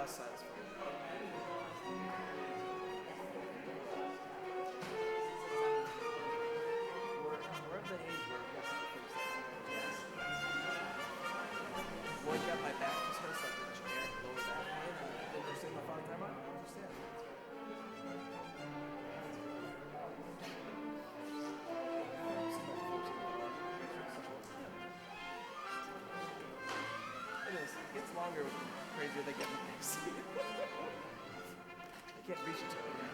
west side is fine. We're of the age where we have to fix that. Yes. Boy got my back just hurts like a generic lower back pain, and then they're saying my father time out. I don't understand. It is. It gets longer the crazier they get in the face. They can't reach each other yet.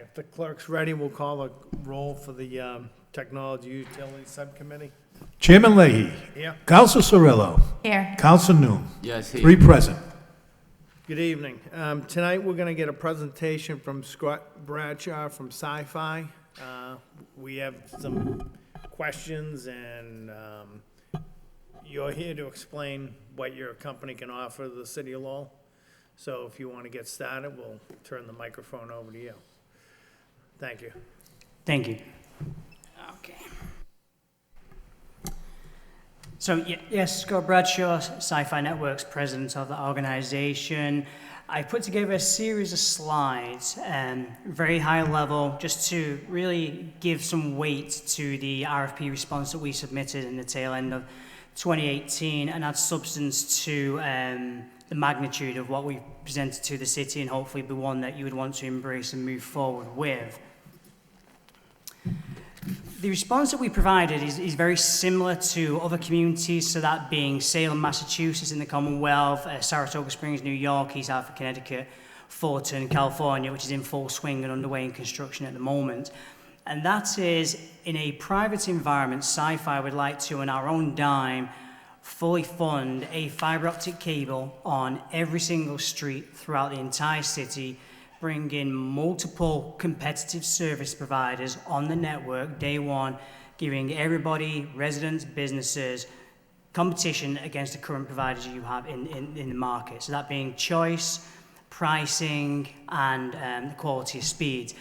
If the clerk's ready, we'll call a roll for the Technology Utility Subcommittee. Chairman Leahy. Here. Counsel Cirillo. Here. Counsel Noon. Yes, here. 3 present. Good evening. Tonight, we're going to get a presentation from Scott Bradshaw from Sci-Fi. We have some questions, and you're here to explain what your company can offer the city of Lowell. So if you want to get started, we'll turn the microphone over to you. Thank you. Thank you. Okay. So, yes, Scott Bradshaw, Sci-Fi Networks, president of the organization. I put together a series of slides, very high level, just to really give some weight to the RFP response that we submitted in the tail end of 2018 and add substance to the magnitude of what we presented to the city, and hopefully be one that you would want to embrace and move forward with. The response that we provided is very similar to other communities, so that being Salem, Massachusetts in the Commonwealth, Saratoga Springs, New York, East Hartford, Connecticut, Fulton, California, which is in full swing and underway in construction at the moment. And that is, in a private environment, Sci-Fi would like to, on our own dime, fully fund a fiber optic cable on every single street throughout the entire city, bring in multiple competitive service providers on the network day one, giving everybody, residents, businesses, competition against the current providers you have in the market. So that being choice, pricing, and the quality of speed.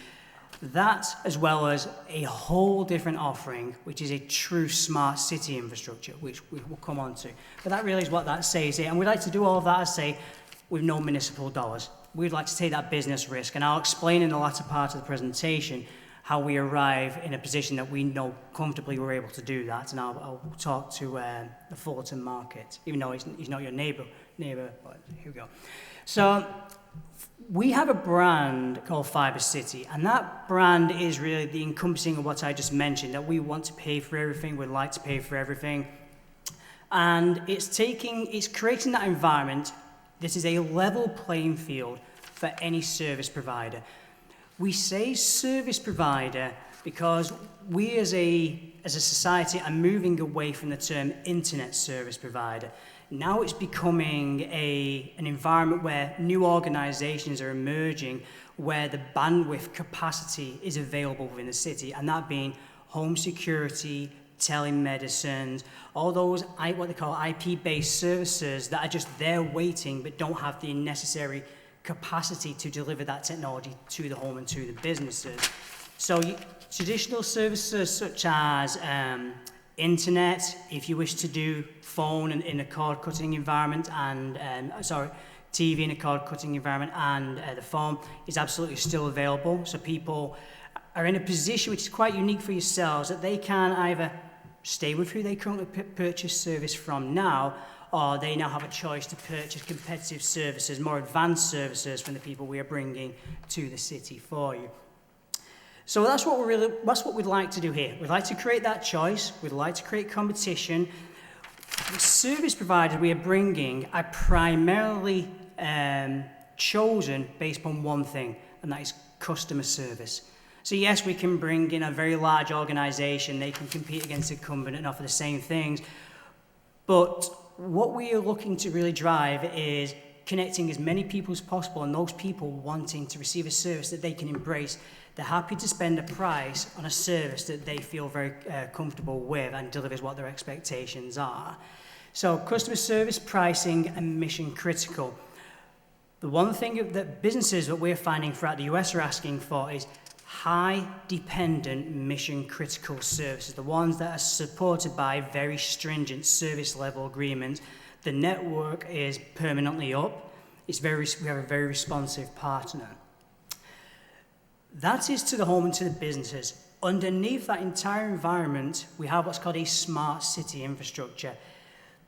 That, as well as a whole different offering, which is a true smart city infrastructure, which we will come on to. But that really is what that says here. And we'd like to do all of that, I say, with no municipal dollars. We'd like to take that business risk. And I'll explain in the latter part of the presentation how we arrive in a position that we know comfortably we're able to do that. And I'll talk to the Fulton market, even though he's not your neighbor, but here we go. So we have a brand called Fiber City, and that brand is really the encompassing of what I just mentioned, that we want to pay for everything, we'd like to pay for everything. And it's creating that environment. This is a level playing field for any service provider. We say service provider because we as a society are moving away from the term internet service provider. Now it's becoming an environment where new organizations are emerging, where the bandwidth capacity is available within the city, and that being home security, telemedicine, all those what they call IP-based services that are just there waiting but don't have the necessary capacity to deliver that technology to the home and to the businesses. So traditional services such as internet, if you wish to do phone in a cord-cutting environment, and TV in a cord-cutting environment, and the phone is absolutely still available. So people are in a position which is quite unique for yourselves, that they can either stay with who they currently purchase service from now, or they now have a choice to purchase competitive services, more advanced services from the people we are bringing to the city for you. So that's what we'd like to do here. We'd like to create that choice. We'd like to create competition. The service providers we are bringing are primarily chosen based upon one thing, and that is customer service. So yes, we can bring in a very large organization. They can compete against the incumbent and offer the same things. But what we are looking to really drive is connecting as many people as possible, and those people wanting to receive a service that they can embrace. They're happy to spend a price on a service that they feel very comfortable with and delivers what their expectations are. So customer service, pricing, and mission critical. The one thing that businesses that we're finding throughout the US are asking for is high dependent mission critical services, the ones that are supported by very stringent service level agreements. The network is permanently up. We have a very responsive partner. That is to the home and to the businesses. Underneath that entire environment, we have what's called a smart city infrastructure.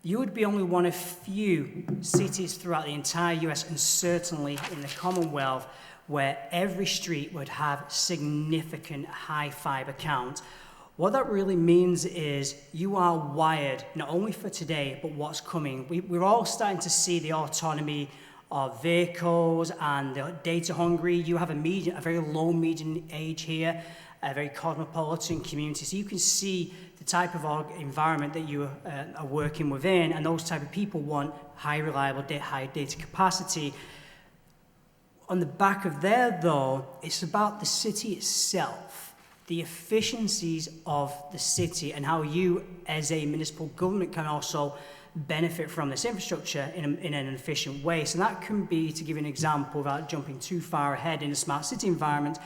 You would be only one of few cities throughout the entire US and certainly in the Commonwealth where every street would have significant high fiber count. What that really means is you are wired not only for today, but what's coming. We're all starting to see the autonomy of vehicles and the data hungry. You have a very low median age here, a very cosmopolitan community. So you can see the type of environment that you are working within, and those type of people want high reliable, high data capacity. On the back of there, though, it's about the city itself, the efficiencies of the city, and how you, as a municipal government, can also benefit from this infrastructure in an efficient way. So that can be, to give you an example, without jumping too far ahead in a smart city environment,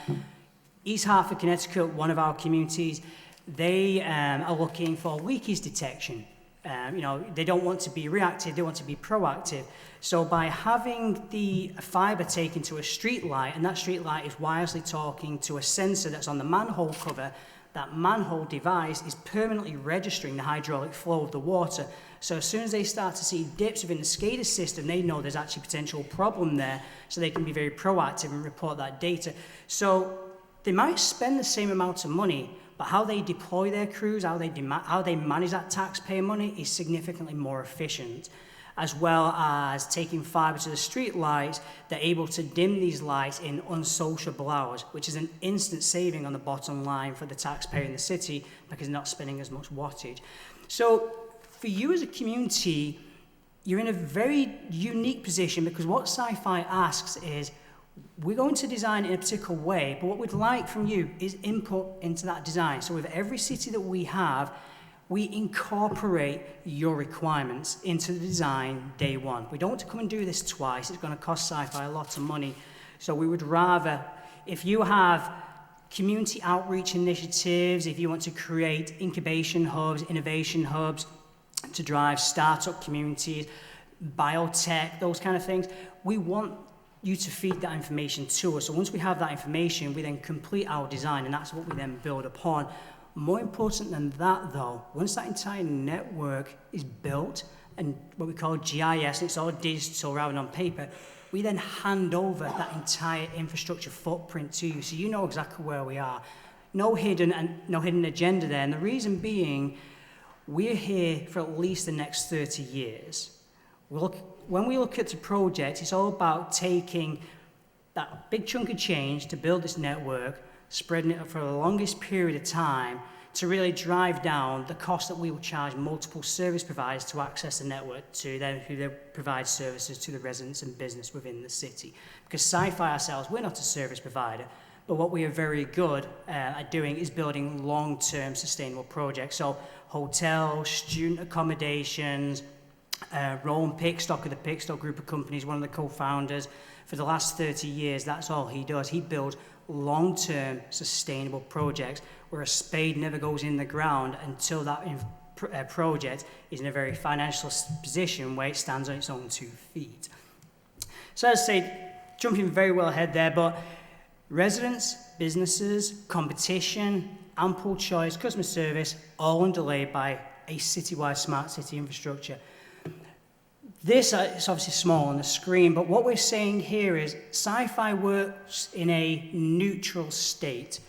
East Hartford, Connecticut, one of our communities, they are looking for leakage detection. They don't want to be reactive, they want to be proactive. So by having the fiber taken to a street light, and that street light is wirelessly talking to a sensor that's on the manhole cover, that manhole device is permanently registering the hydraulic flow of the water. So as soon as they start to see dips within the SCADA system, they know there's actually a potential problem there, so they can be very proactive and report that data. So they might spend the same amount of money, but how they deploy their crews, how they manage that taxpayer money is significantly more efficient. As well as taking fiber to the street lights, they're able to dim these lights in unsociable hours, which is an instant saving on the bottom line for the taxpayer in the city because they're not spending as much wattage. So for you as a community, you're in a very unique position because what Sci-Fi asks is, we're going to design in a particular way, but what we'd like from you is input into that design. So with every city that we have, we incorporate your requirements into the design day one. We don't want to come and do this twice. It's going to cost Sci-Fi a lot of money. So we would rather, if you have community outreach initiatives, if you want to create incubation hubs, innovation hubs to drive startup communities, biotech, those kind of things, we want you to feed that information to us. So once we have that information, we then complete our design, and that's what we then build upon. More important than that, though, once that entire network is built and what we call GIS, and it's all digital rather than on paper, we then hand over that entire infrastructure footprint to you, so you know exactly where we are. No hidden agenda there, and the reason being, we're here for at least the next 30 years. When we look at the project, it's all about taking that big chunk of change to build this network, spreading it for the longest period of time to really drive down the cost that we will charge multiple service providers to access the network to them who they provide services to the residents and business within the city. Because Sci-Fi ourselves, we're not a service provider, but what we are very good at doing is building long-term sustainable projects. So hotels, student accommodations, Rowan Pickstock of the Pickstock Group of Companies, one of the co-founders. For the last 30 years, that's all he does. He builds long-term sustainable projects where a spade never goes in the ground until that project is in a very financial position where it stands on its own 2 feet. So as I say, jumping very well ahead there, but residents, businesses, competition, ample choice, customer service, all underlaid by a citywide smart city infrastructure. This is obviously small on the screen, but what we're saying here is Sci-Fi works in a neutral state.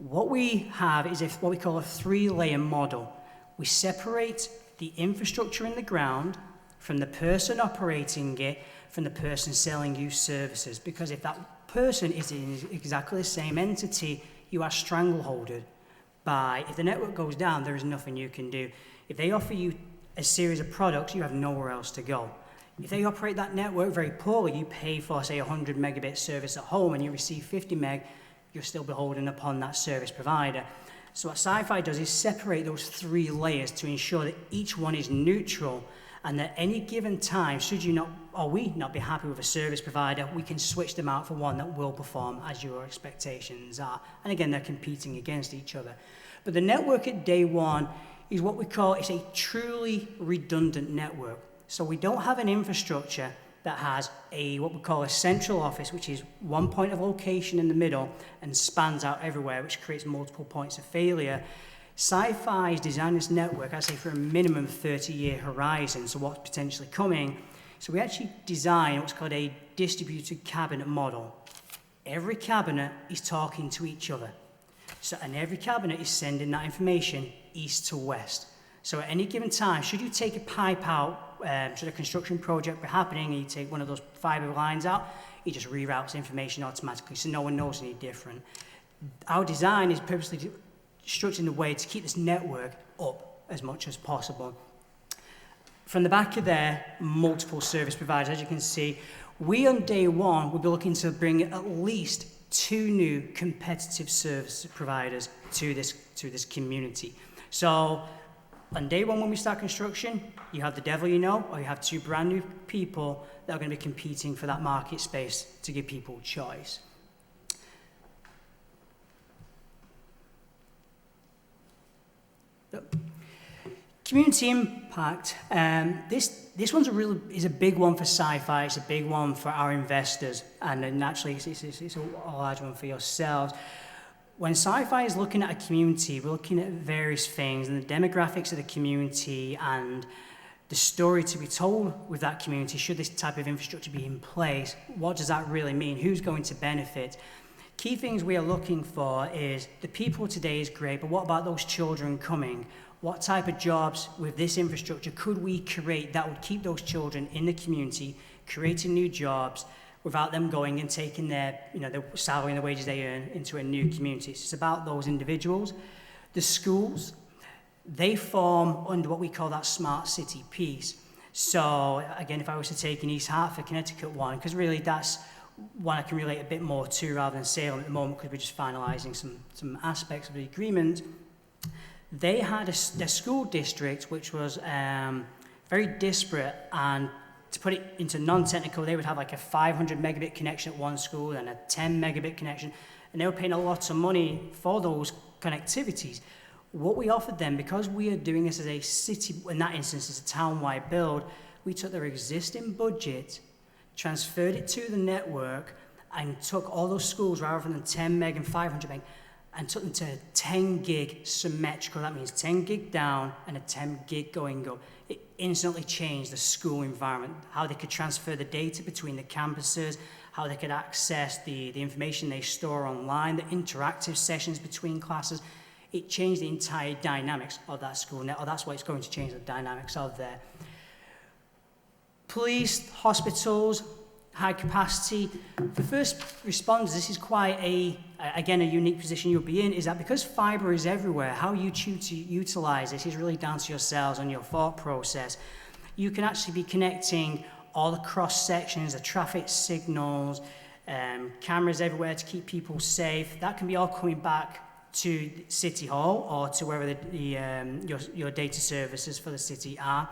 What we have is what we call a 3-layer model. We separate the infrastructure in the ground from the person operating it, from the person selling you services. Because if that person is in exactly the same entity, you are strangleholded by, if the network goes down, there is nothing you can do. If they offer you a series of products, you have nowhere else to go. If they operate that network very poorly, you pay for, say, 100 megabit service at home and you receive 50 meg, you're still beholden upon that service provider. So what Sci-Fi does is separate those 3 layers to ensure that each one is neutral, and at any given time, should you not, or we not be happy with a service provider, we can switch them out for one that will perform as your expectations are. And again, they're competing against each other. But the network at day one is what we call, it's a truly redundant network. So we don't have an infrastructure that has what we call a central office, which is one point of location in the middle and spans out everywhere, which creates multiple points of failure. Sci-Fi is designed this network, I say, for a minimum 30-year horizon, so what's potentially coming. So we actually design what's called a distributed cabinet model. Every cabinet is talking to each other. And every cabinet is sending that information east to west. So at any given time, should you take a pipe out, should a construction project be happening and you take one of those fiber lines out, it just reroutes information automatically, so no one knows any different. Our design is purposely structured in a way to keep this network up as much as possible. From the back of there, multiple service providers. As you can see, we on day one will be looking to bring at least 2 new competitive service providers to this community. So on day one, when we start construction, you have the devil you know, or you have 2 brand new people that are going to be competing for that market space to give people choice. Yep. Community impact. This one's is a big one for Sci-Fi. It's a big one for our investors, and naturally, it's a large one for yourselves. When Sci-Fi is looking at a community, we're looking at various things and the demographics of the community and the story to be told with that community. Should this type of infrastructure be in place? What does that really mean? Who's going to benefit? Key things we are looking for is the people today is great, but what about those children coming? What type of jobs with this infrastructure could we create that would keep those children in the community, creating new jobs, without them going and taking their salary and the wages they earn into a new community? It's about those individuals. The schools, they form under what we call that smart city piece. So again, if I was to take an East Hartford, Connecticut one, because really that's one I can relate a bit more to rather than Salem at the moment, because we're just finalising some aspects of the agreement. They had their school district, which was very disparate, and to put it into non-technical, they would have like a 500 megabit connection at one school and a 10 megabit connection, and they were paying a lot of money for those connectivities. What we offered them, because we are doing this as a city, in that instance, as a town-wide build, we took their existing budget, transferred it to the network, and took all those schools, rather than 10 meg and 500 meg, and took them to 10 gig symmetrical. That means 10 gig down and a 10 gig going up. It instantly changed the school environment, how they could transfer the data between the campuses, how they could access the information they store online, the interactive sessions between classes. It changed the entire dynamics of that school net, or that's what it's going to change the dynamics of there. Police, hospitals, high capacity. For first responders, this is quite again, a unique position you'll be in, is that because fiber is everywhere, how you choose to utilize this is really down to yourselves and your thought process. You can actually be connecting all the cross sections, the traffic signals, cameras everywhere to keep people safe. That can be all coming back to City Hall or to wherever your data services for the city are.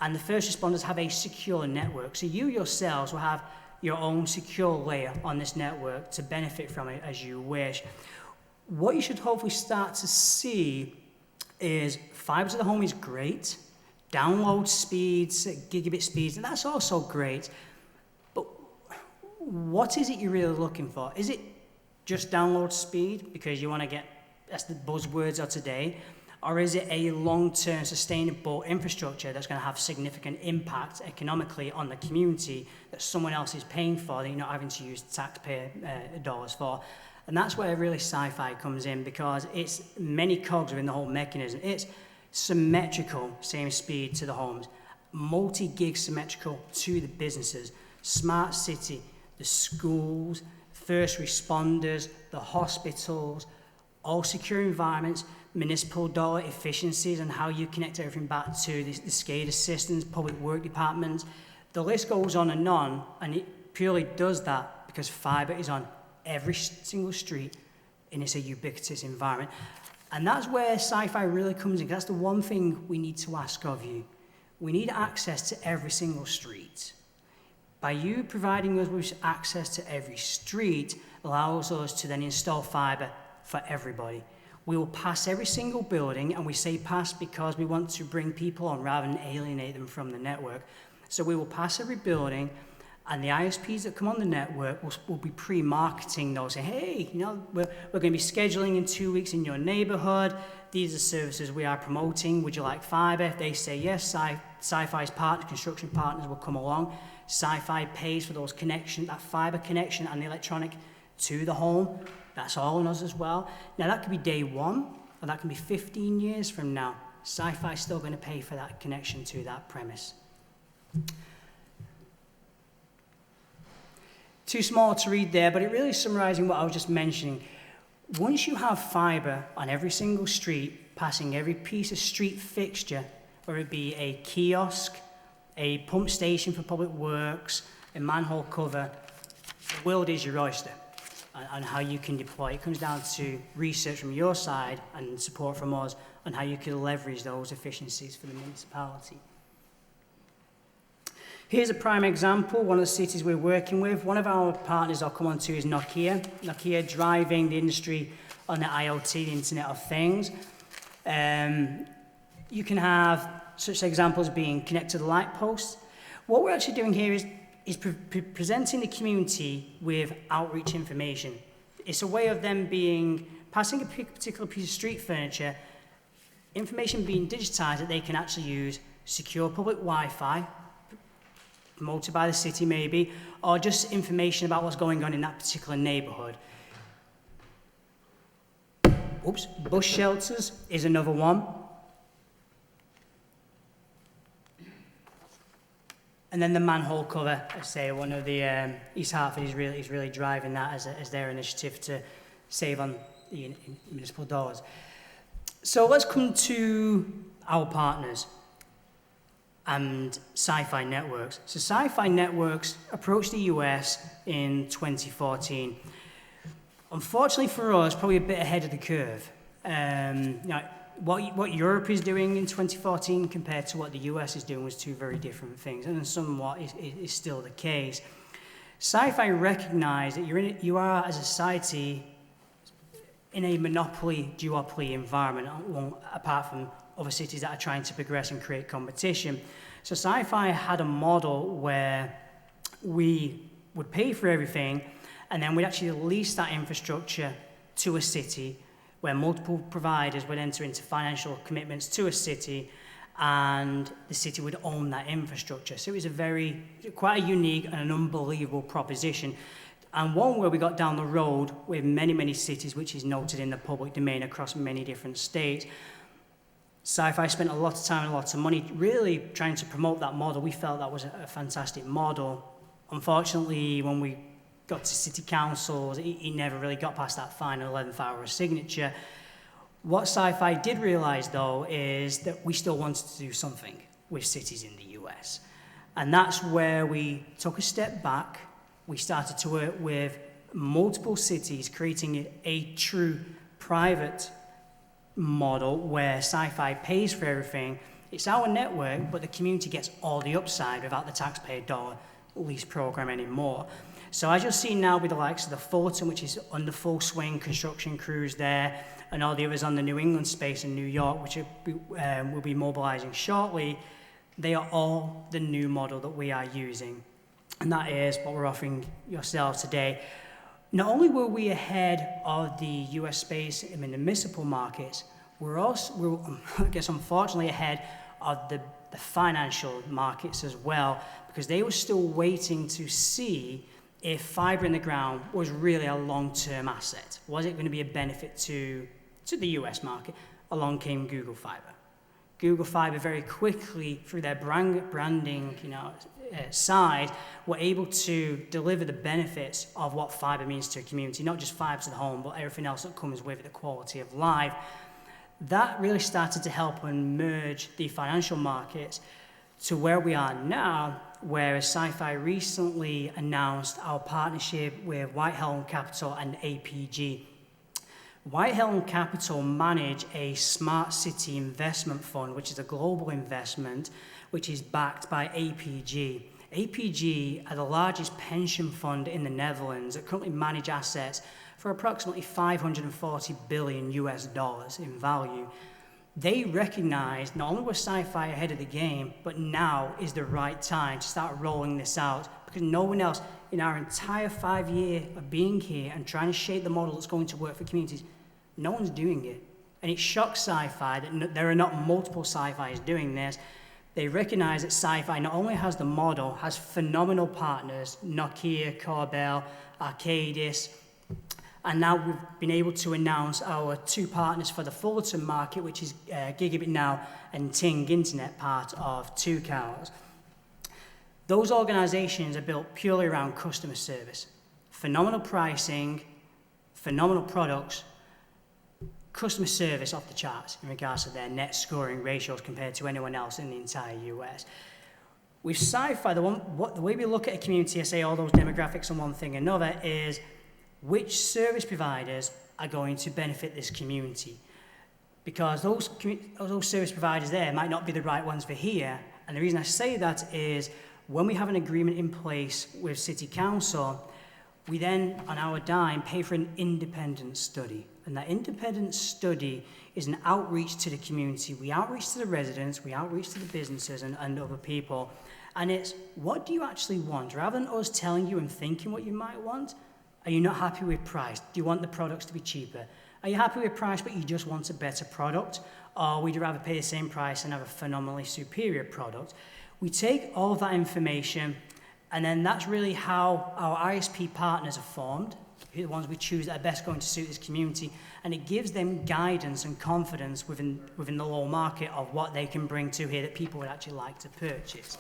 And the first responders have a secure network. So you yourselves will have your own secure layer on this network to benefit from it as you wish. What you should hopefully start to see is fiber to the home is great. Download speeds, gigabit speeds, and that's also great. But what is it you're really looking for? Is it just download speed because you want to get, that's the buzzwords of today? Or is it a long-term sustainable infrastructure that's going to have significant impact economically on the community that someone else is paying for, that you're not having to use taxpayer dollars for? And that's where really sci-fi comes in, because it's many cogs within the whole mechanism. It's symmetrical, same speed to the homes, multi-gig symmetrical to the businesses, smart city, the schools, first responders, the hospitals, all secure environments, municipal dollar efficiencies and how you connect everything back to the SCADA systems, public work departments. The list goes on, and it purely does that because fibre is on every single street and it's a ubiquitous environment. And that's where sci-fi really comes in. That's the one thing we need to ask of you. We need access to every single street. By you providing us with access to every street allows us to then install fibre for everybody. We will pass every single building, and we say pass because we want to bring people on rather than alienate them from the network. So we will pass every building, and the ISPs that come on the network will be pre-marketing those. Say, hey, we're going to be scheduling in 2 weeks in your neighborhood. These are services we are promoting. Would you like fiber? If they say yes, Sci-Fi's partners, construction partners will come along. Sci-Fi pays for those connections, that fiber connection and the electronic to the home. That's all on us as well. Now that could be day one, or that can be 15 years from now. Sci-Fi's still going to pay for that connection to that premise. Too small to read there, but it really is summarizing what I was just mentioning. Once you have fiber on every single street, passing every piece of street fixture, whether it be a kiosk, a pump station for public works, a manhole cover, the world is your oyster. And how you can deploy. It comes down to research from your side and support from us on how you can leverage those efficiencies for the municipality. Here's a prime example, one of the cities we're working with. One of our partners I'll come on to is Nokia. Nokia driving the industry on the IoT, the Internet of Things. You can have such examples being connected light posts. What we're actually doing here is presenting the community with outreach information. It's a way of them passing a particular piece of street furniture, information being digitized that they can actually use secure public Wi-Fi, promoted by the city maybe, or just information about what's going on in that particular neighborhood. Oops, bus shelters is another one. And then the manhole cover, I say, one of the East Hartford is really driving that as their initiative to save on the municipal dollars. So let's come to our partners and Sci-Fi Networks. So Sci-Fi Networks approached the US in 2014. Unfortunately for us, probably a bit ahead of the curve. What Europe is doing in 2014 compared to what the US is doing was two very different things, and somewhat is still the case. Sci-Fi recognize that you are, as a society, in a monopoly, duopoly environment, apart from other cities that are trying to progress and create competition. So Sci-Fi had a model where we would pay for everything, and then we'd actually lease that infrastructure to a city, where multiple providers would enter into financial commitments to a city, and the city would own that infrastructure. So it was quite a unique and an unbelievable proposition, and one where we got down the road with many cities, which is noted in the public domain across many different states. Sci-Fi spent a lot of time and a lot of money really trying to promote that model. We felt that was a fantastic model. Unfortunately, when we got to city councils, he never really got past that final 11th hour of signature. What Sci-Fi did realize, though, is that we still wanted to do something with cities in the US. And that's where we took a step back. We started to work with multiple cities, creating a true private model where Sci-Fi pays for everything. It's our network, but the community gets all the upside without the taxpayer dollar lease program anymore. So as you'll see now with the likes of the Fulton, which is under full swing, construction crews there, and all the others on the New England space in New York, which will be mobilizing shortly, they are all the new model that we are using. And that is what we're offering yourselves today. Not only were we ahead of the US space in the municipal markets, we're I guess unfortunately ahead of the financial markets as well, because they were still waiting to see if fibre in the ground was really a long-term asset. Was it going to be a benefit to the US market? Along came Google Fibre. Google Fibre very quickly, through their branding side, were able to deliver the benefits of what fibre means to a community, not just fibre to the home, but everything else that comes with it, the quality of life. That really started to help and merge the financial markets to where we are now, where Sci-Fi recently announced our partnership with White-Helm Capital and APG. White-Helm Capital manage a smart city investment fund, which is a global investment, which is backed by APG. APG are the largest pension fund in the Netherlands that currently manage assets for approximately $540 billion in value. They recognize not only was Sci-Fi ahead of the game, but now is the right time to start rolling this out, because no one else in our entire 5 year of being here and trying to shape the model that's going to work for communities, no one's doing it. And it shocks Sci-Fi that there are not multiple Sci-Fis doing this. They recognize that Sci-Fi not only has the model, has phenomenal partners, Nokia, Corbel, Arcadis, and now we've been able to announce our 2 partners for the Fullerton market, which is Gigabit Now and Ting Internet, part of 2 Cows. Those organizations are built purely around customer service. Phenomenal pricing, phenomenal products, customer service off the charts in regards to their net scoring ratios compared to anyone else in the entire US. With Sci-Fi, the way we look at a community and say all those demographics and one thing another is which service providers are going to benefit this community. Because those service providers there might not be the right ones for here. And the reason I say that is when we have an agreement in place with City Council, we then, on our dime, pay for an independent study. And that independent study is an outreach to the community. We outreach to the residents, we outreach to the businesses and other people. And it's, what do you actually want? Rather than us telling you and thinking what you might want, are you not happy with price? Do you want the products to be cheaper? Are you happy with price but you just want a better product? Or would you rather pay the same price and have a phenomenally superior product? We take all of that information, and then that's really how our ISP partners are formed, the ones we choose that are best going to suit this community, and it gives them guidance and confidence within the Lowell market of what they can bring to here that people would actually like to purchase.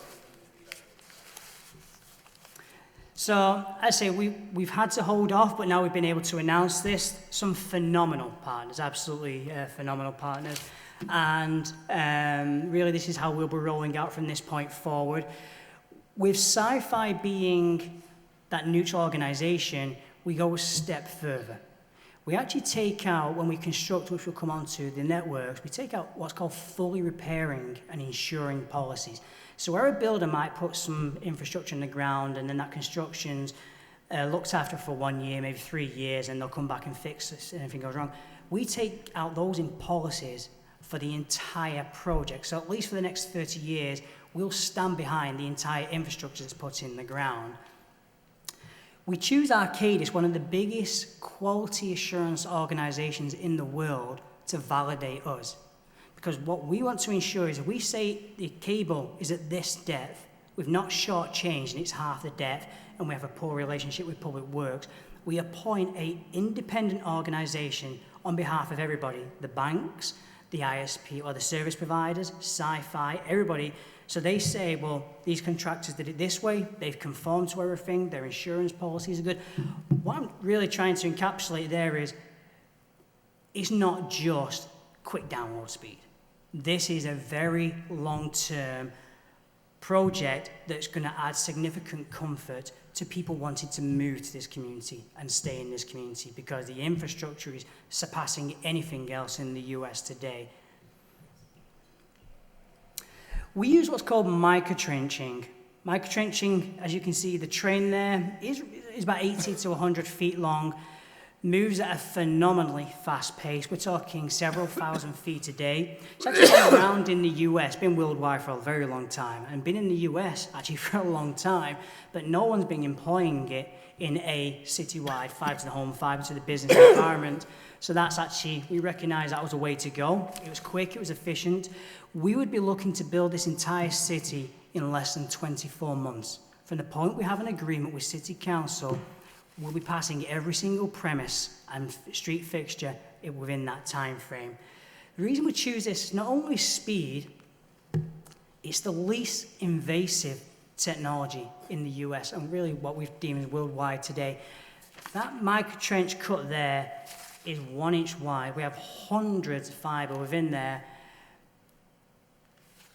So, I say we've had to hold off, but now we've been able to announce this. Some phenomenal partners, absolutely phenomenal partners. And really this is how we'll be rolling out from this point forward. With Sci-Fi being that neutral organization, we go a step further. We actually take out, when we construct, which we'll come on to, the networks, we take out what's called fully repairing and insuring policies. So where a builder might put some infrastructure in the ground and then that construction's looked after for 1 year, maybe 3 years, and they'll come back and fix this if anything goes wrong. We take out those in policies for the entire project. So at least for the next 30 years, we'll stand behind the entire infrastructure that's put in the ground. We choose Arcadis, one of the biggest quality assurance organizations in the world, to validate us. Because what we want to ensure is if we say the cable is at this depth, we've not shortchanged and it's half the depth, and we have a poor relationship with Public Works, we appoint an independent organization on behalf of everybody, the banks, the ISP, or the service providers, Sci-Fi, everybody. So they say, well, these contractors did it this way, they've conformed to everything, their insurance policies are good. What I'm really trying to encapsulate there is, it's not just quick download speed. This is a very long-term project that's going to add significant comfort to people wanting to move to this community and stay in this community, because the infrastructure is surpassing anything else in the US today. We use what's called microtrenching. Microtrenching, as you can see, the train there is about 80 to 100 feet long, moves at a phenomenally fast pace. We're talking several thousand feet a day. It's actually been around in the US, been worldwide for a very long time, and been in the US actually for a long time, but no one's been employing it in a citywide fibre to the home, fibre to the business environment. So that's actually, we recognize that was a way to go. It was quick, it was efficient. We would be looking to build this entire city in less than 24 months. From the point we have an agreement with City Council, we'll be passing every single premise and street fixture within that time frame. The reason we choose this is not only speed, it's the least invasive technology in the US, and really what we've deemed worldwide today. That micro trench cut there is 1 inch wide. We have hundreds of fiber within there,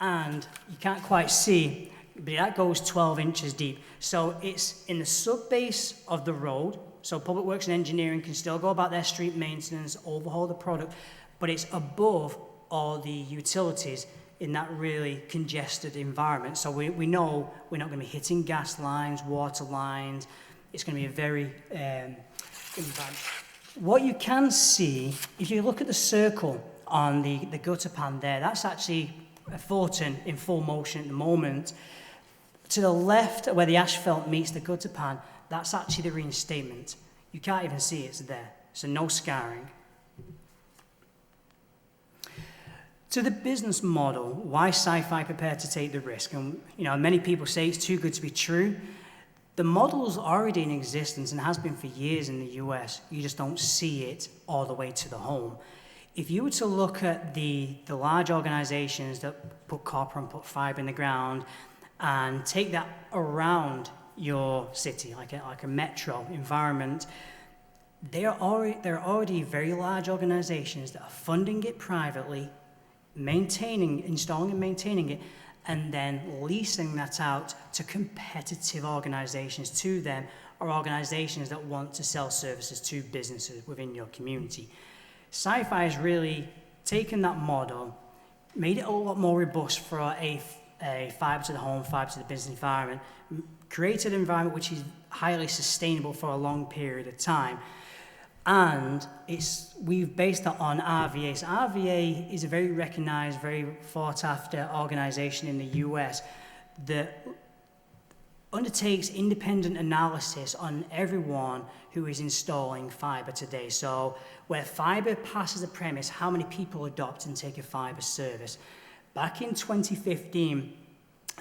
and you can't quite see, but that goes 12 inches deep. So it's in the sub-base of the road, so Public Works and Engineering can still go about their street maintenance, overhaul the product, but it's above all the utilities in that really congested environment. So we know we're not going to be hitting gas lines, water lines. It's going to be a very environment. What you can see, if you look at the circle on the gutter pan there, that's actually a Fulton in full motion at the moment. To the left, where the asphalt meets the gutter pan, that's actually the reinstatement. You can't even see it's there, so no scarring. To the business model, why Sci-Fi prepared to take the risk? And many people say it's too good to be true. The model's already in existence and has been for years in the US. You just don't see it all the way to the home. If you were to look at the large organizations that put copper and put fiber in the ground and take that around your city, like a metro environment, there are already very large organizations that are funding it privately, installing and maintaining it, and then leasing that out to competitive organizations to them, or organizations that want to sell services to businesses within your community. Sci-Fi has really taken that model, made it a lot more robust for a fiber to the home, fiber to the business environment, created an environment which is highly sustainable for a long period of time. And we've based that on RVA. So RVA is a very recognized, very sought after organization in the US that undertakes independent analysis on everyone who is installing fiber today. So where fiber passes a premise, how many people adopt and take a fiber service? Back in 2015,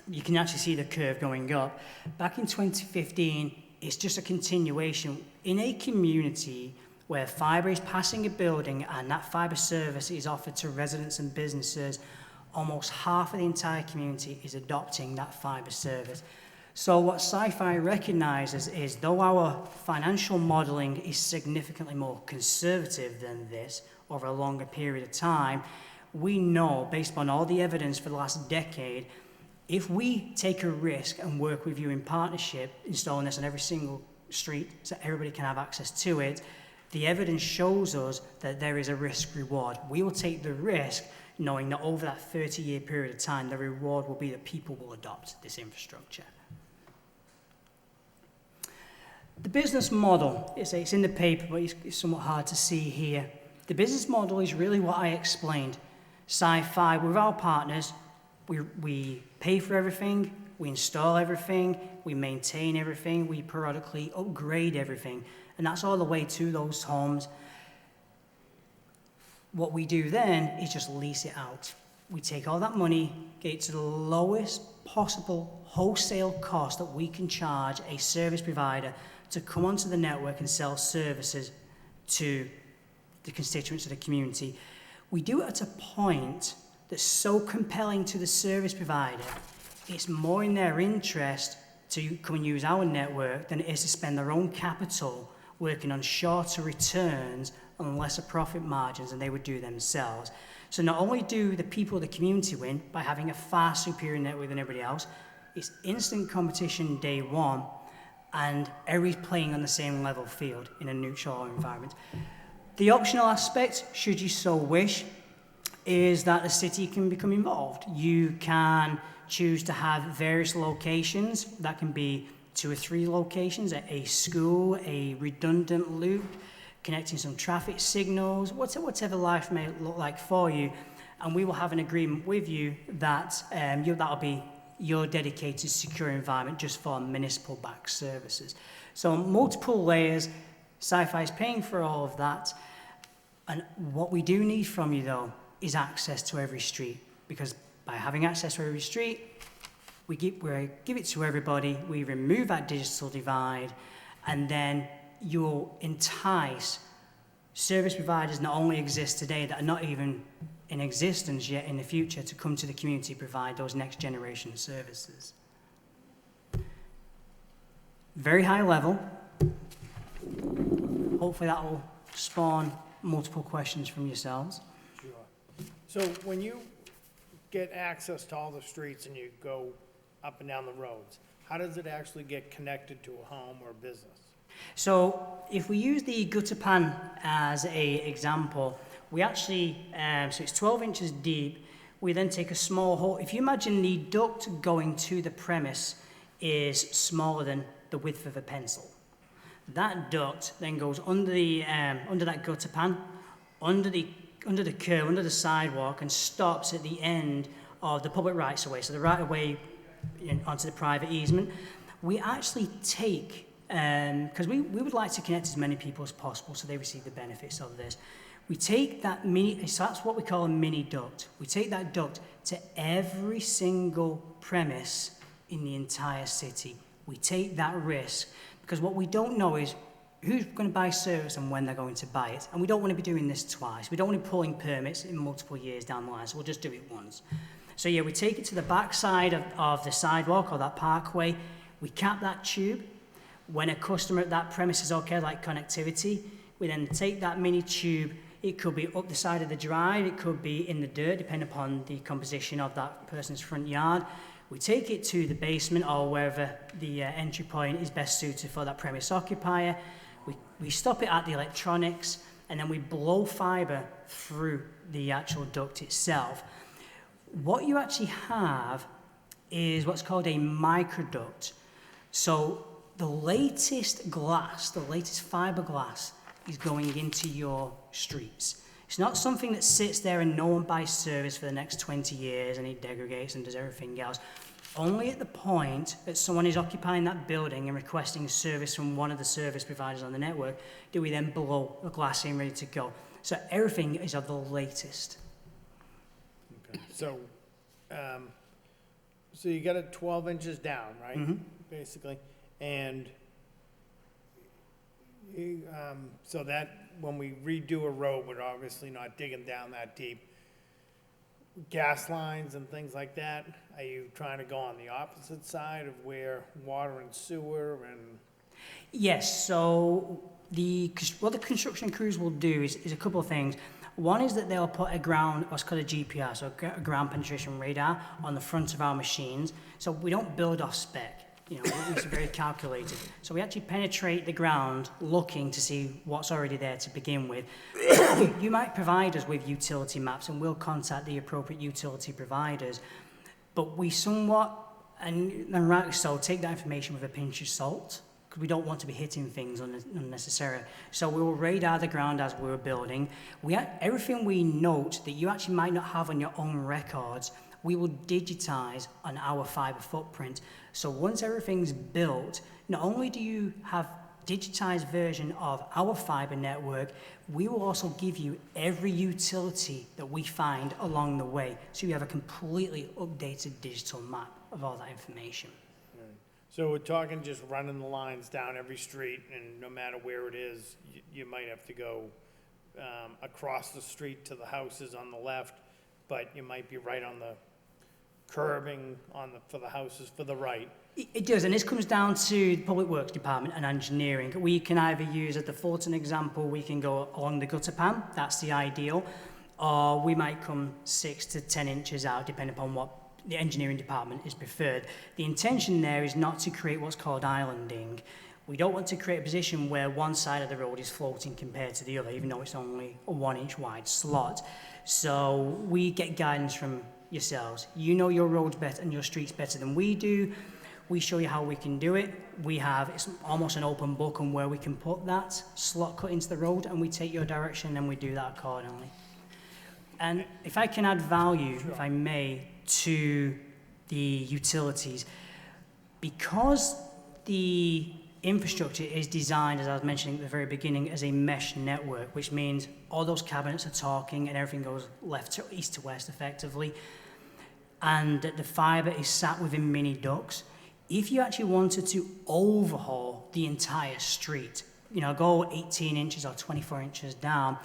you can actually see the curve going up. Back in 2015, it's just a continuation. In a community where fiber is passing a building and that fiber service is offered to residents and businesses, almost half of the entire community is adopting that fiber service. So what Sci-Fi recognizes is, though our financial modeling is significantly more conservative than this over a longer period of time, we know, based upon all the evidence for the last decade, if we take a risk and work with you in partnership, installing this on every single street so everybody can have access to it, the evidence shows us that there is a risk reward. We will take the risk knowing that over that 30-year period of time, the reward will be that people will adopt this infrastructure. The business model, it's in the paper, but it's somewhat hard to see here. The business model is really what I explained. Sci-Fi, with our partners, we pay for everything, we install everything, we maintain everything, we periodically upgrade everything, and that's all the way to those homes. What we do then is just lease it out. We take all that money, get it to the lowest possible wholesale cost that we can charge a service provider to come onto the network and sell services to the constituents of the community. We do it at a point that's so compelling to the service provider, it's more in their interest to come and use our network than it is to spend their own capital working on shorter returns on lesser profit margins than they would do themselves. So not only do the people of the community win by having a far superior network than everybody else, it's instant competition day one, and everybody's playing on the same level field in a neutral environment. The optional aspect, should you so wish, is that the city can become involved. You can choose to have various locations. That can be 2 or 3 locations, a school, a redundant loop, connecting some traffic signals, whatever life may look like for you. And we will have an agreement with you that that'll be your dedicated secure environment just for municipal-backed services. So multiple layers, Sci-Fi is paying for all of that. And what we do need from you, though, is access to every street, because by having access to every street, we give it to everybody, we remove that digital divide, and then you'll entice service providers not only exist today that are not even in existence yet in the future to come to the community, provide those next generation services. Very high level. Hopefully that will spawn multiple questions from yourselves. Sure. So when you get access to all the streets and you go up and down the roads, how does it actually get connected to a home or a business? So if we use the gutter pan as an example, we actually, so it's 12 inches deep. We then take a small hole. If you imagine the duct going to the premise is smaller than the width of a pencil. That duct then goes under the under that gutter pan, under the curb, under the sidewalk, and stops at the end of the public rights of way. So the right of way onto the private easement. We actually take, because we would like to connect as many people as possible so they receive the benefits of this. We take that so that's what we call a mini duct. We take that duct to every single premise in the entire city. We take that risk because what we don't know is who's going to buy service and when they're going to buy it. And we don't want to be doing this twice. We don't want to be pulling permits in multiple years down the line, so we'll just do it once. So yeah, we take it to the back side of the sidewalk or that parkway. We cap that tube. When a customer at that premise is okay, like connectivity, we then take that mini tube. It could be up the side of the drive, it could be in the dirt, depending upon the composition of that person's front yard. We take it to the basement or wherever the entry point is best suited for that premise occupier. We stop it at the electronics, and then we blow fibre through the actual duct itself. What you actually have is what's called a microduct. So the latest glass, the latest fiberglass is going into your streets. It's not something that sits there and no one buys service for the next 20 years and it degrades and does everything else. Only at the point that someone is occupying that building and requesting service from one of the service providers on the network do we then blow the glass in ready to go. So everything is of the latest. Okay. So you got it 12 inches down, right? Mm-hmm. Basically. And so that when we redo a road, we're obviously not digging down that deep. Gas lines and things like that, are you trying to go on the opposite side of where water and sewer and? Yes, so what the construction crews will do is a couple of things. One is that they'll put what's called a GPR, so a ground penetration radar, on the front of our machines. So we don't build off spec. It's very calculated. So we actually penetrate the ground looking to see what's already there to begin with. You might provide us with utility maps and we'll contact the appropriate utility providers. But we somewhat, and rightly so, take that information with a pinch of salt because we don't want to be hitting things unnecessarily. So we will radar the ground as we're building. Everything we note that you actually might not have on your own records, we will digitize on our fiber footprint. So once everything's built, not only do you have digitized version of our fiber network, we will also give you every utility that we find along the way. So you have a completely updated digital map of all that information. Right. So we're talking just running the lines down every street, and no matter where it is, you might have to go across the street to the houses on the left, but you might be right on the curbing for the houses for the right. It does, and this comes down to the Public Works Department and engineering. We can either use, at the Fulton example, we can go along the gutter pan, that's the ideal, or we might come 6 to 10 inches out, depending upon what the engineering department is preferred. The intention there is not to create what's called islanding. We don't want to create a position where one side of the road is floating compared to the other, even though it's only a 1 inch wide slot. So we get guidance from yourselves. You know your roads better and your streets better than we do. We show you how we can do it. It's almost an open book on where we can put that slot cut into the road, and we take your direction and we do that accordingly. And if I can add value, if I may, to the utilities, because the infrastructure is designed, as I was mentioning at the very beginning, as a mesh network, which means all those cabinets are talking and everything goes east to west effectively. and the fibre is sat within mini ducts. If you actually wanted to overhaul the entire street, go 18 inches or 24 inches down,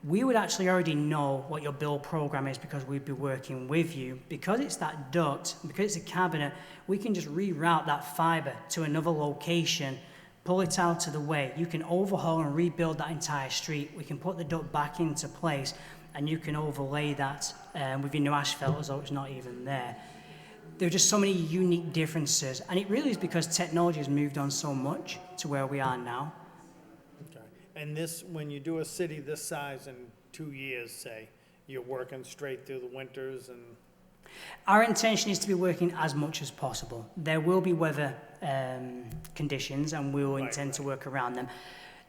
we would actually already know what your build program is because we'd be working with you. Because it's that duct, because it's a cabinet, we can just reroute that fibre to another location, pull it out of the way. You can overhaul and rebuild that entire street. We can put the duct back into place, and you can overlay that with your new asphalt as though it's not even there. There are just so many unique differences, and it really is because technology has moved on so much to where we are now. Okay. And this, when you do a city this size in 2 years, say, you're working straight through the winters and... Our intention is to be working as much as possible. There will be weather conditions, and we will intend to work around them.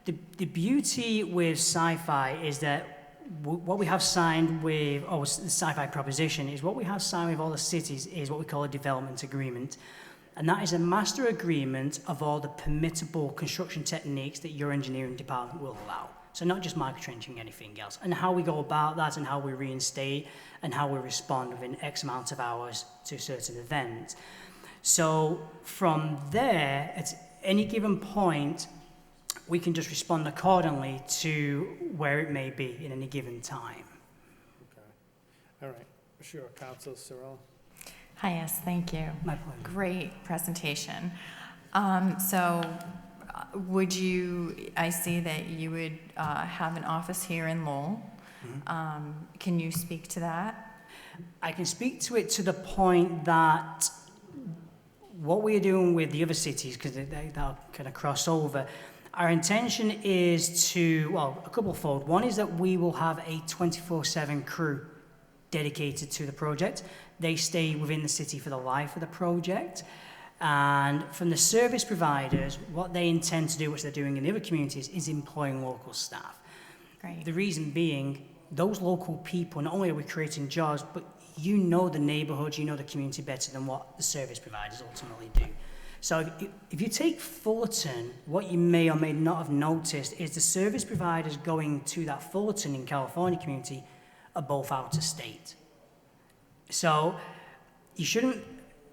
The beauty with Sci-Fi is that what we have signed with, the Sci-Fi proposition, is what we have signed with all the cities is what we call a development agreement. And that is a master agreement of all the permittable construction techniques that your engineering department will allow. So not just microtrenching, anything else. And how we go about that, and how we reinstate, and how we respond within X amount of hours to a certain event. So from there, at any given point, we can just respond accordingly to where it may be in any given time. Okay. All right. Sure. Councilor Cirillo. Hi, yes, thank you. My pleasure. Great presentation. Would you, I see that you would have an office here in Lowell. Mm-hmm. Can you speak to that? I can speak to it to the point that what we're doing with the other cities, because they'll kind of cross over, our intention is to, a couple-fold. One is that we will have a 24/7 crew dedicated to the project. They stay within the city for the life of the project. And from the service providers, what they intend to do, which they're doing in the other communities, is employing local staff. Great. The reason being, those local people, not only are we creating jobs, but you know the neighborhood, you know the community better than what the service providers ultimately do. So if you take Fullerton, what you may or may not have noticed is the service providers going to that Fullerton in California community are both out of state. So you shouldn't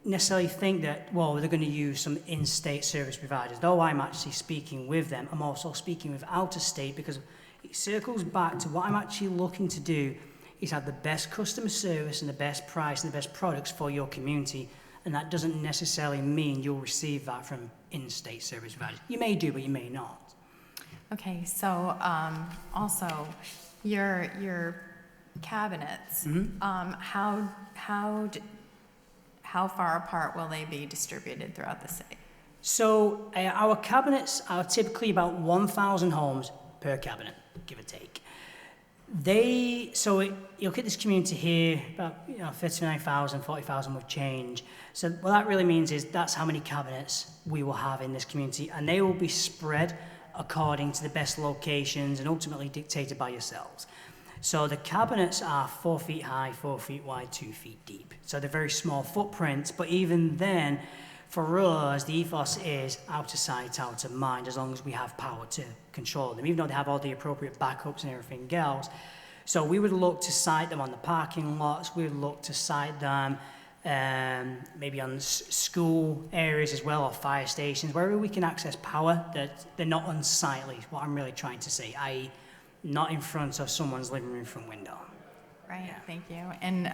necessarily think that, they're going to use some in-state service providers. Though I'm actually speaking with them, I'm also speaking with out-of-state, because it circles back to what I'm actually looking to do is have the best customer service and the best price and the best products for your community. And that doesn't necessarily mean you'll receive that from in-state service providers. You may do, but you may not. Okay, so also your cabinets, how far apart will they be distributed throughout the city? So our cabinets are typically about 1,000 homes per cabinet, give or take. You'll get this community here, about 39,000, 40,000 with change. So what that really means is that's how many cabinets we will have in this community, and they will be spread according to the best locations and ultimately dictated by yourselves. So the cabinets are 4 feet high, 4 feet wide, 2 feet deep. So they're very small footprints, but even then, for us, the ethos is out of sight, out of mind, as long as we have power to control them, even though they have all the appropriate backups and everything else. So we would look to site them on the parking lots, we would look to site them maybe on school areas as well, or fire stations, wherever we can access power, that they're not unsightly, is what I'm really trying to say, i.e. not in front of someone's living room front window. Right, Yeah. thank you. And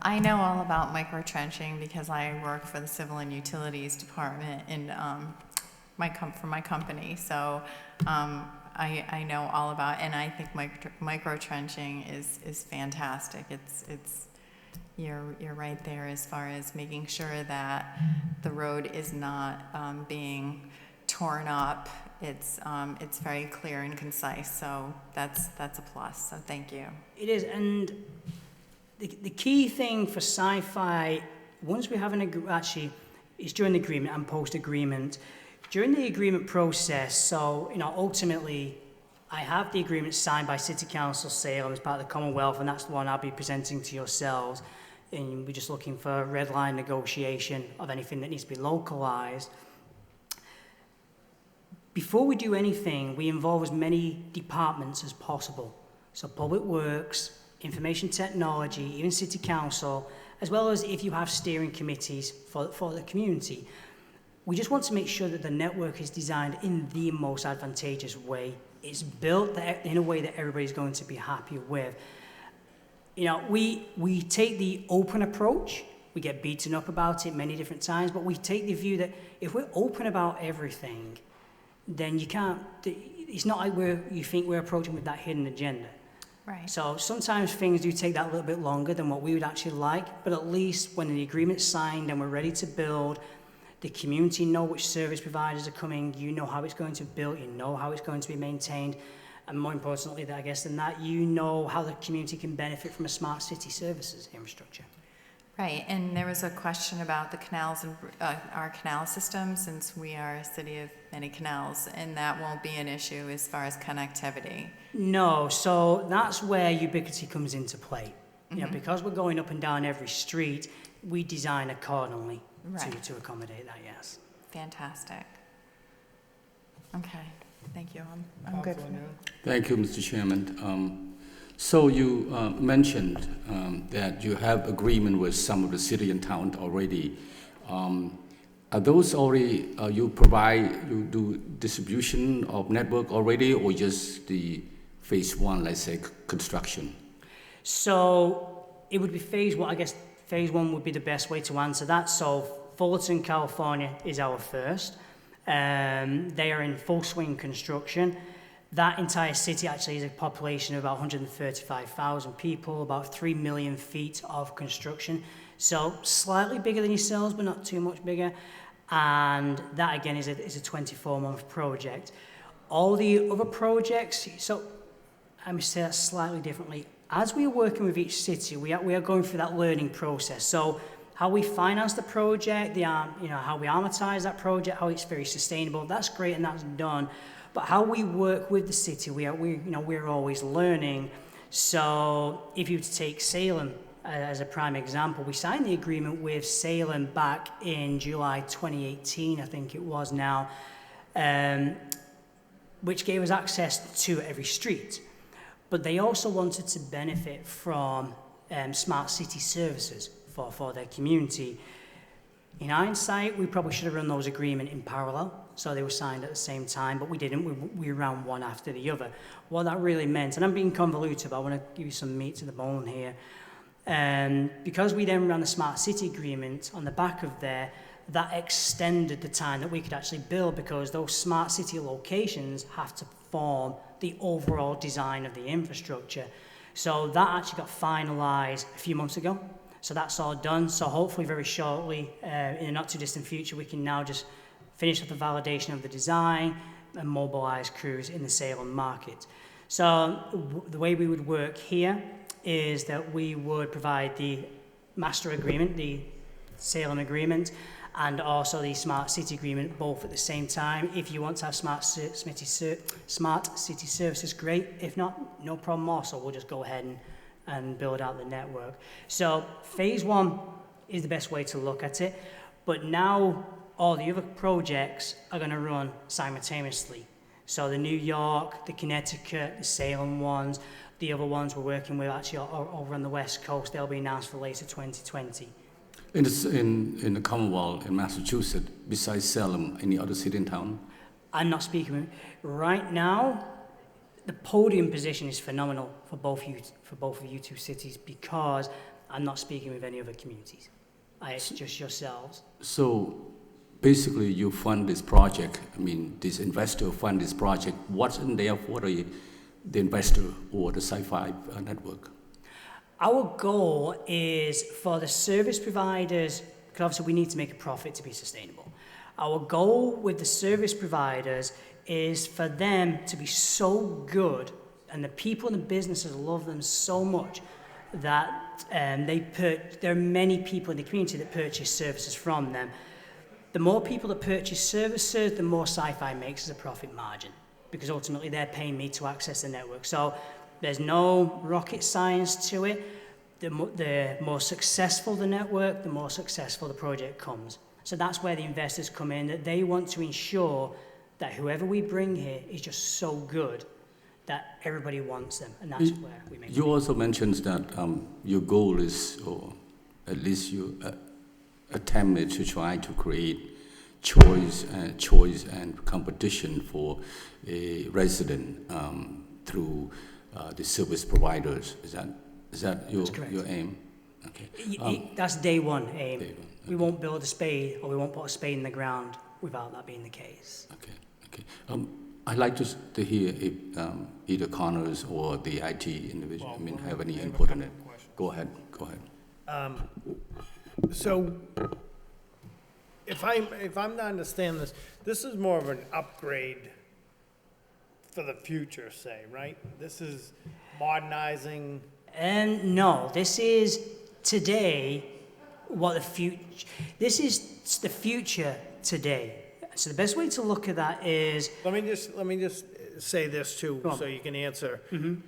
I know all about microtrenching because I work for the Civil and Utilities Department in for my company. So I know all about, and I think microtrenching is fantastic. You're right there as far as making sure that the road is not being torn up. It's very clear and concise, so that's a plus, so thank you. It is, and the key thing for Sci-Fi, once we have actually, it's during the agreement and post-agreement. During the agreement process, so, ultimately, I have the agreement signed by City Council Salem as part of the Commonwealth, and that's the one I'll be presenting to yourselves, and we're just looking for red line negotiation of anything that needs to be localized. Before we do anything, we involve as many departments as possible. So Public Works, Information Technology, even City Council, as well as if you have steering committees for the community. We just want to make sure that the network is designed in the most advantageous way. It's built in a way that everybody's going to be happy with. You know, we take the open approach. We get beaten up about it many different times, but we take the view that if we're open about everything, then you can't, it's not like you think we're approaching with that hidden agenda. Right. So sometimes things do take that little bit longer than what we would actually like, but at least when the agreement's signed and we're ready to build, the community know which service providers are coming, you know how it's going to be built, you know how it's going to be maintained, and more importantly, I guess, than that, you know how the community can benefit from a smart city services infrastructure. Right, and there was a question about the canals and our canal system, since we are a city of many canals, and that won't be an issue as far as connectivity. No, so that's where ubiquity comes into play. You know, because we're going up and down every street, we design accordingly to accommodate that, yes. Fantastic. Okay, thank you. I'm good for now. Thank you, Mr. Chairman. So you mentioned that you have agreement with some of the city and town already. Are those already, you do distribution of network already, or just the phase one, let's say, construction? So it would be phase one. I guess phase one would be the best way to answer that. So Fullerton, California is our first. They are in full swing construction. That entire city actually is a population of about 135,000 people, about 3 million feet of construction. So slightly bigger than yourselves, but not too much bigger. And that again is a 24-month project. All the other projects, so I must say that slightly differently. As we are working with each city, we are going through that learning process. So how we finance the project, how we amortize that project, how it's very sustainable, that's great and that's done. But how we work with the city, we're always learning. So if you were to take Salem as a prime example, we signed the agreement with Salem back in July 2018, I think it was now, which gave us access to every street. But they also wanted to benefit from smart city services for their community. In hindsight, we probably should have run those agreements in parallel, so they were signed at the same time, but we didn't. We ran one after the other. What that really meant, and I'm being convoluted, but I want to give you some meat to the bone here. Because we then ran the Smart City agreement on the back of there, that extended the time that we could actually build, because those Smart City locations have to form the overall design of the infrastructure. So that actually got finalized a few months ago. So that's all done. So hopefully very shortly, in a not too distant future, we can now just finish up the validation of the design and mobilize crews in the Salem market. So the way we would work here is that we would provide the master agreement, the Salem agreement, and also the Smart City agreement, both at the same time. If you want to have Smart City services, great. If not, no problem also. We'll just go ahead and build out the network. So phase one is the best way to look at it, but now all the other projects are going to run simultaneously. So the New York, the Connecticut, the Salem ones, the other ones we're working with actually over on the West Coast, they'll be announced for later 2020. In the Commonwealth, in Massachusetts, besides Salem, any other city in town? I'm not speaking with, right now, the podium position is phenomenal for both of you two cities, because I'm not speaking with any other communities. It's just yourselves. So basically you fund this project, this investor fund this project. What's in there for the investor or the Sci-Fi network? Our goal is for the service providers, because obviously we need to make a profit to be sustainable. Our goal with the service providers is for them to be so good, and the people and the businesses love them so much that there are many people in the community that purchase services from them. The more people that purchase services, the more Sci-Fi makes as a profit margin, because ultimately they're paying me to access the network. So there's no rocket science to it. The more successful the network, the more successful the project comes. So that's where the investors come in, that they want to ensure that whoever we bring here is just so good that everybody wants them, and that's where we make. You also mentioned that your goal is, or at least you attempted to try to create choice and competition for a resident through the service providers. Is that your aim? Okay. That's day one aim. Day one, We won't build a spade, or we won't put a spade in the ground without that being the case. Okay. I'd like to hear if either Connors or the IT individual, have any input on it. Go ahead. So, if I'm to understand this, this is more of an upgrade for the future, say, right? This is modernizing. And no, this is today what the future. This is the future today. So the best way to look at that is. Let me just say this too, Go on. so you can answer. Mm-hmm.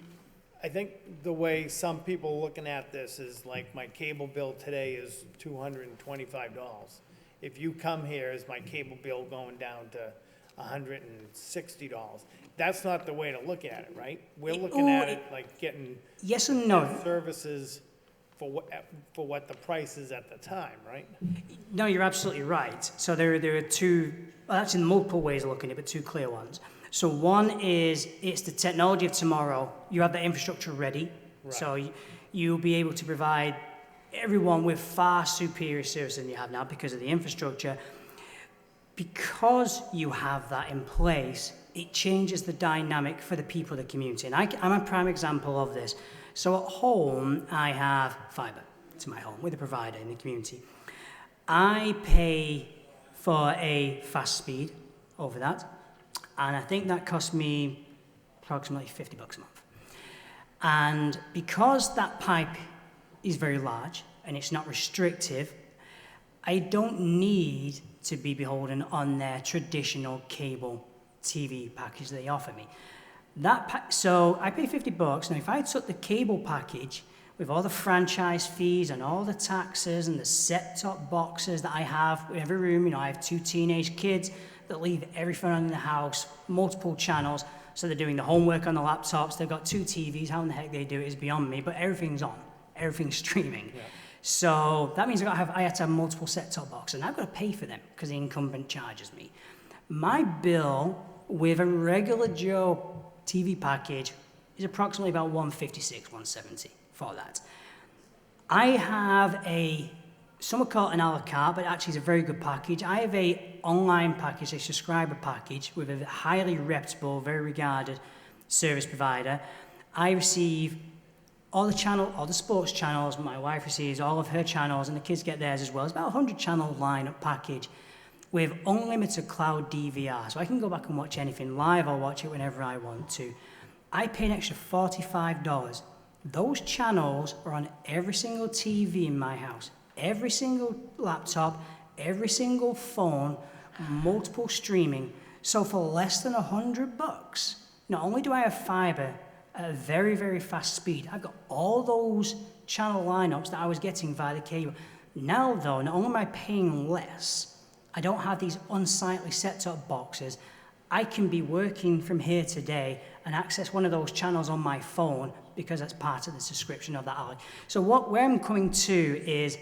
I think the way some people looking at this is like my cable bill today is $225. If you come here, is my cable bill going down to $160? That's not the way to look at it, right? We're looking at it like getting Yes and no. services for what the price is at the time, right? No, you're absolutely right. So there are two, well, actually multiple ways of looking at it, but two clear ones. So one is it's the technology of tomorrow. You have the infrastructure ready. Right. So you'll be able to provide everyone with far superior service than you have now because of the infrastructure. Because you have that in place, it changes the dynamic for the people of the community. And I'm a prime example of this. So at home, I have fibre to my home with a provider in the community. I pay for a fast speed over that, and I think that cost me approximately $50 a month. And because that pipe is very large and it's not restrictive, I don't need to be beholden on their traditional cable TV package they offer me. So I pay $50. Now, if I took the cable package with all the franchise fees and all the taxes and the set-top boxes that I have in every room, I have 2 teenage kids that leave everything on in the house, multiple channels, so they're doing the homework on the laptops, they've got 2 TVs, how in the heck they do it is beyond me, but everything's on, everything's streaming. Yeah. So that means I had to have multiple set-top boxes, and I've got to pay for them because the incumbent charges me. My bill with a regular Joe TV package is approximately about $156, $170 for that. I have some call it an a la carte, but actually it's a very good package. I have a online package, a subscriber package with a highly reputable, very regarded service provider. I receive all the sports channels. My wife receives all of her channels, and the kids get theirs as well. It's about a 100-channel lineup package with unlimited cloud DVR. So I can go back and watch anything live. I'll watch it whenever I want to. I pay an extra $45. Those channels are on every single TV in my house, every single laptop, every single phone, multiple streaming. So for less than $100, not only do I have fiber at a very, very fast speed, I've got all those channel lineups that I was getting via the cable. Now though, not only am I paying less, I don't have these unsightly set-top boxes. I can be working from here today and access one of those channels on my phone because that's part of the subscription of that alley. So where I'm coming to is,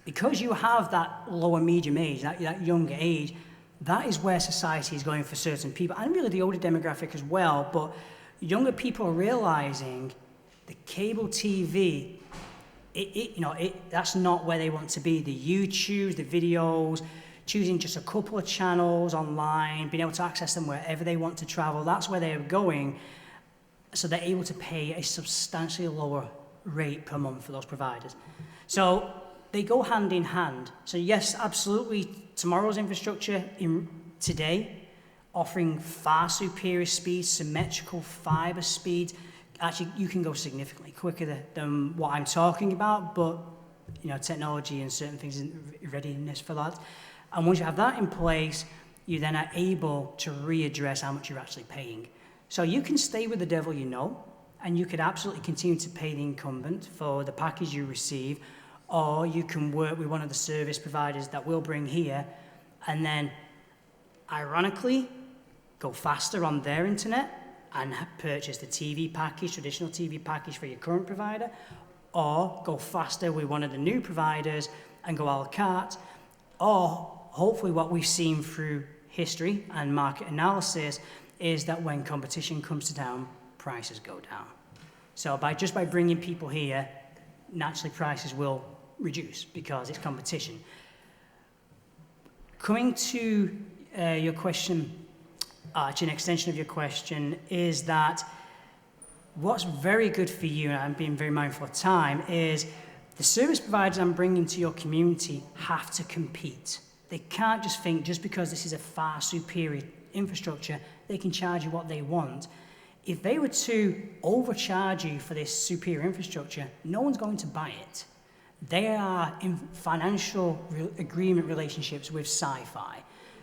because you have that lower medium age, that younger age, that is where society is going for certain people, and really the older demographic as well, but younger people are realizing the cable TV, that's not where they want to be. The YouTube, the videos, choosing just a couple of channels online, being able to access them wherever they want to travel, that's where they're going. So they're able to pay a substantially lower rate per month for those providers. So they go hand in hand. So yes, absolutely, tomorrow's infrastructure today, offering far superior speeds, symmetrical fiber speeds. Actually, you can go significantly quicker than what I'm talking about, but technology and certain things isn't readiness for that. And once you have that in place, you then are able to readdress how much you're actually paying. So you can stay with the devil you know, and you could absolutely continue to pay the incumbent for the package you receive, or you can work with one of the service providers that we'll bring here, and then, ironically, go faster on their internet and purchase the TV package, traditional TV package for your current provider, or go faster with one of the new providers and go a la carte, or hopefully what we've seen through history and market analysis is that when competition comes down, prices go down. So by bringing people here, naturally prices will reduce because it's competition. Coming to your question, actually an extension of your question, is that what's very good for you, and I'm being very mindful of time, is the service providers I'm bringing to your community have to compete. They can't just think just because this is a far superior infrastructure, they can charge you what they want. If they were to overcharge you for this superior infrastructure, no one's going to buy it. They are in financial agreement relationships with Sci-Fi.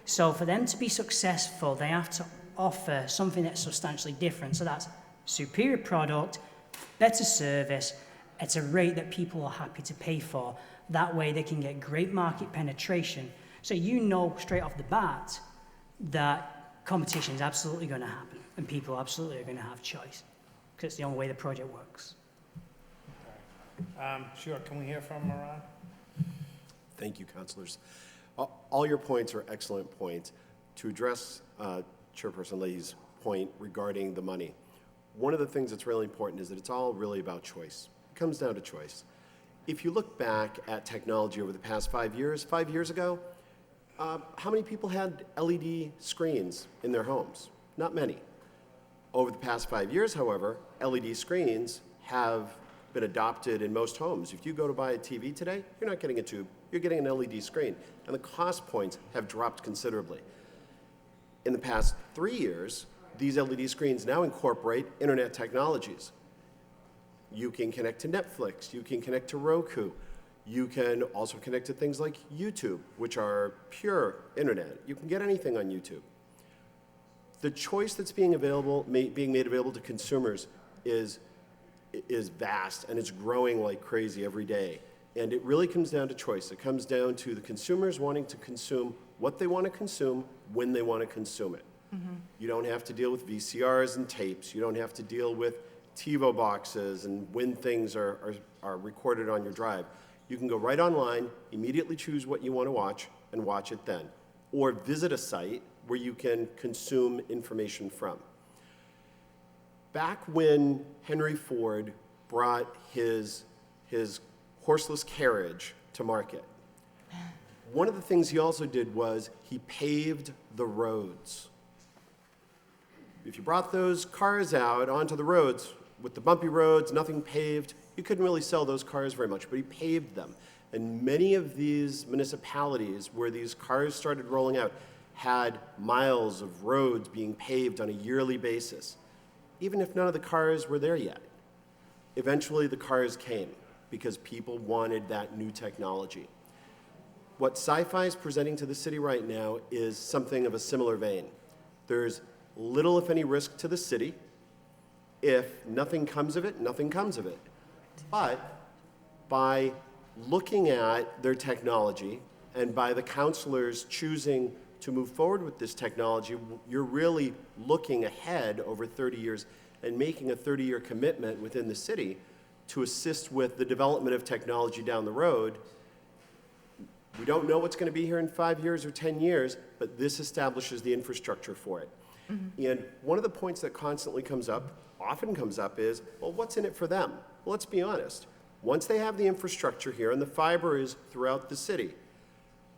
So for them to be successful, they have to offer something that's substantially different. So that's superior product, better service, at a rate that people are happy to pay for. That way they can get great market penetration. So you know straight off the bat that competition is absolutely going to happen and people absolutely are going to have choice because it's the only way the project works. Sure, can we hear from Moran? Thank you, councilors. All your points are excellent points. To address Chairperson Leahy's point regarding the money, one of the things that's really important is that it's all really about choice. It comes down to choice. If you look back at technology over the past 5 years ago, how many people had LED screens in their homes? Not many. Over the past 5 years, however, LED screens have been adopted in most homes. If you go to buy a TV today, you're not getting a tube, you're getting an LED screen, and the cost points have dropped considerably. In the past 3 years, these LED screens now incorporate internet technologies. You can connect to Netflix, you can connect to Roku, you can also connect to things like YouTube, which are pure internet. You can get anything on YouTube. The choice that's being made available to consumers is vast, and it's growing like crazy every day. And it really comes down to choice. It comes down to the consumers wanting to consume what they want to consume when they want to consume it. Mm-hmm. You don't have to deal with VCRs and tapes. You don't have to deal with TiVo boxes and when things are recorded on your drive. You can go right online, immediately choose what you want to watch, and watch it then. Or visit a site where you can consume information from. Back when Henry Ford brought his horseless carriage to market, one of the things he also did was he paved the roads. If you brought those cars out onto the roads with the bumpy roads, nothing paved, you couldn't really sell those cars very much, but he paved them. And many of these municipalities where these cars started rolling out had miles of roads being paved on a yearly basis, even if none of the cars were there yet. Eventually the cars came because people wanted that new technology. What Sci-Fi is presenting to the city right now is something of a similar vein. There's little, if any, risk to the city. If nothing comes of it, nothing comes of it. But by looking at their technology and by the councilors choosing to move forward with this technology, you're really looking ahead over 30 years and making a 30-year commitment within the city to assist with the development of technology down the road. We don't know what's going to be here in 5 years or 10 years, but this establishes the infrastructure for it. Mm-hmm. And one of the points that constantly comes up, often comes up, is, well, what's in it for them? Well, let's be honest. Once they have the infrastructure here and the fiber is throughout the city,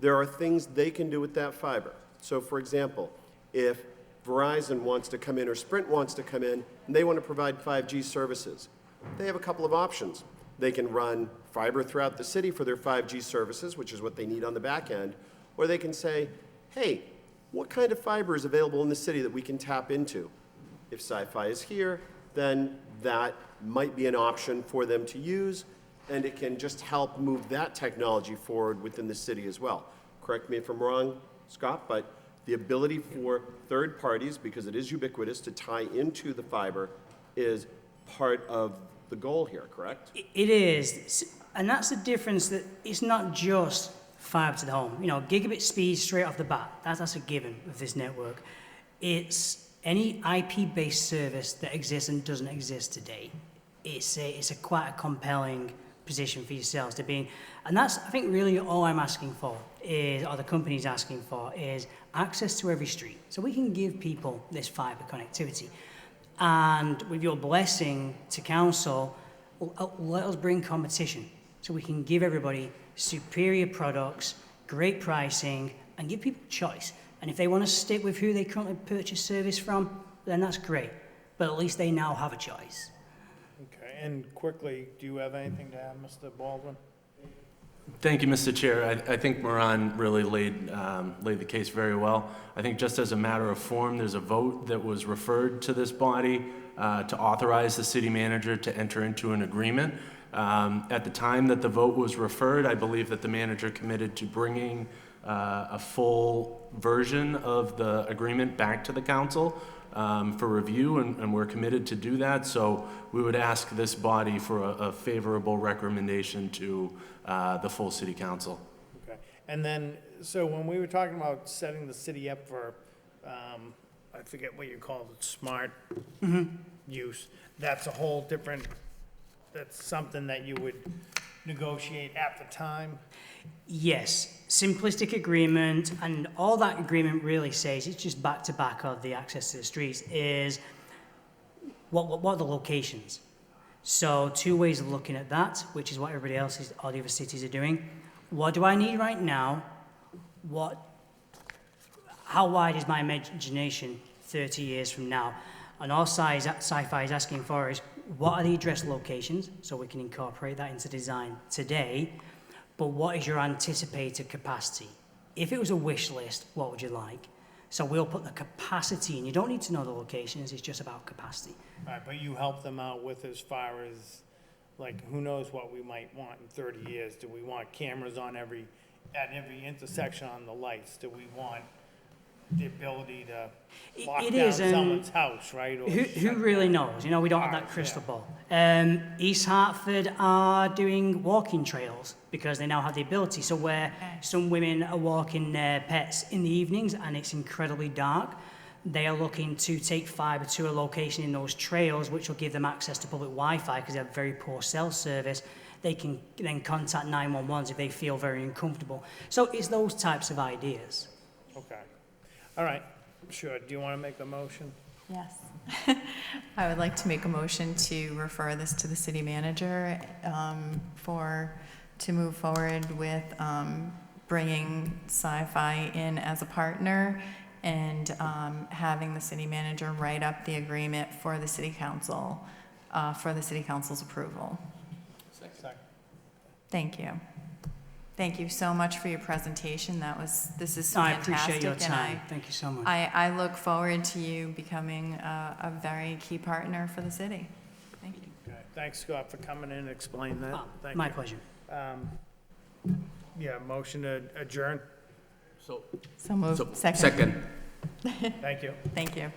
there are things they can do with that fiber. So, for example, if Verizon wants to come in or Sprint wants to come in and they want to provide 5G services, they have a couple of options. They can run fiber throughout the city for their 5G services, which is what they need on the back end, or they can say, hey, what kind of fiber is available in the city that we can tap into? If Sci-Fi is here, then that might be an option for them to use, and it can just help move that technology forward within the city as well. Correct me if I'm wrong, Scott, but the ability for third parties, because it is ubiquitous, to tie into the fiber is part of the goal here, correct? It is, and that's the difference, that it's not just fiber to the home. You know, gigabit speed straight off the bat, that's a given of this network. It's any IP-based service that exists and doesn't exist today. it's a quite a compelling position for yourselves to be in. And that's, I think, really all I'm asking for is, or the company's asking for, is access to every street. So we can give people this fibre connectivity. And with your blessing to council, let us bring competition so we can give everybody superior products, great pricing, and give people choice. And if they want to stick with who they currently purchase service from, then that's great. But at least they now have a choice. Okay, and quickly, do you have anything to add, Mr. Baldwin? Thank you, Mr. Chair. I think Moran really laid the case very well. I think just as a matter of form, there's a vote that was referred to this body to authorize the city manager to enter into an agreement. At the time that the vote was referred, I believe that the manager committed to bringing a full version of the agreement back to the council for review, and we're committed to do that. So we would ask this body for a favorable recommendation to the full city council. Okay, and then, so when we were talking about setting the city up for, I forget what you called it, smart use, that's a whole different, that's something that you would negotiate at the time? Yes, simplistic agreement, and all that agreement really says, it's just back to back of the access to the streets, is what are the locations? So 2 ways of looking at that, which is what everybody else is, all the other cities are doing. What do I need right now? How wide is my imagination 30 years from now? And all sci-fi is asking for is, what are the address locations? So we can incorporate that into design today. But what is your anticipated capacity? If it was a wish list, what would you like? So we'll put the capacity in. You don't need to know the locations, it's just about capacity. All right, but you help them out with as far as, like, who knows what we might want in 30 years? Do we want cameras on at every intersection on the lights? Do we want the ability to lock down someone's house, right? Or Who really knows? You know, we don't have that crystal ball. East Hartford are doing walking trails because they now have the ability. So where some women are walking their pets in the evenings and it's incredibly dark, they are looking to take fibre to a location in those trails, which will give them access to public Wi-Fi because they have very poor cell service. They can then contact 911 if they feel very uncomfortable. So it's those types of ideas. Okay. All right, sure. Do you want to make the motion? Yes. I would like to make a motion to refer this to the city manager to move forward with bringing Sci-Fi in as a partner and having the city manager write up the agreement for the city council, for the city council's approval. Second. Thank you. Thank you so much for your presentation. This is I fantastic. appreciate your time. And Thank you so much. I look forward to you becoming a very key partner for the city. Thank you. Okay. Thanks, Scott, for coming in and explaining that. Thank My you. pleasure. Yeah, motion to adjourn. So moved. Second. Thank you. Thank you.